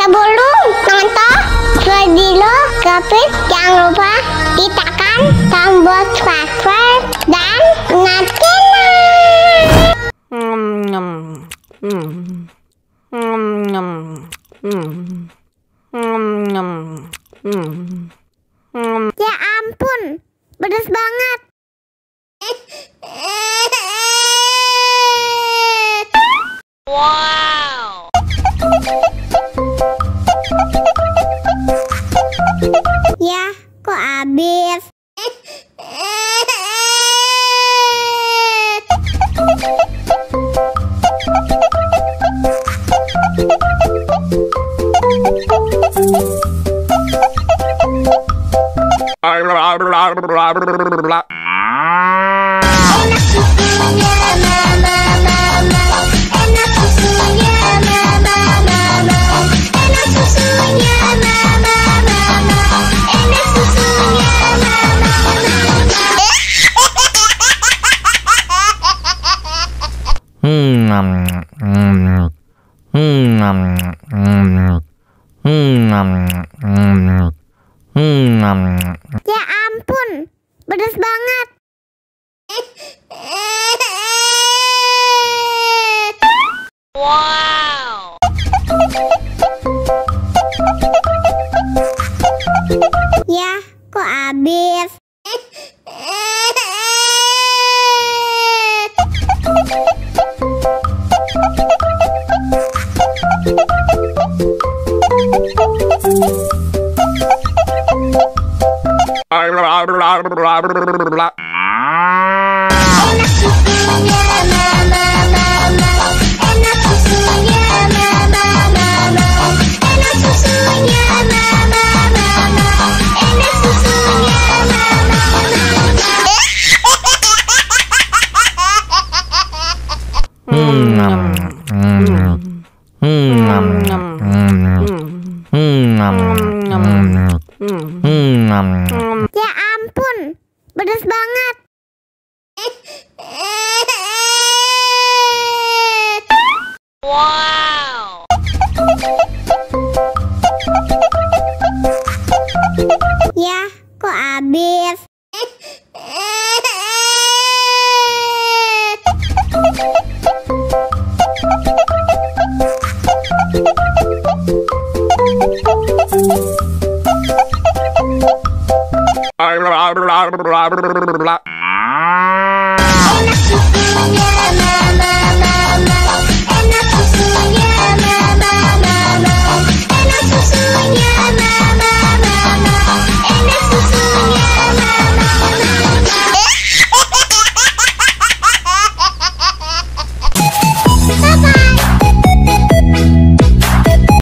Sebelum nonton video Kepit, jangan lupa tekan tombol subscribe dan nyalakan. Ya ampun, pedas banget. Wow. Ya, kok habis? Enak susunya mama, enak susunya mama, enak susunya mama, enak susunya Ya ampun, pedas banget. Wow. Ya, kok habis? Enak susunya mama, enak susunya mama, enak susunya mama, enak susunya Ya ampun, pedas banget. Wow. Ya, kok habis?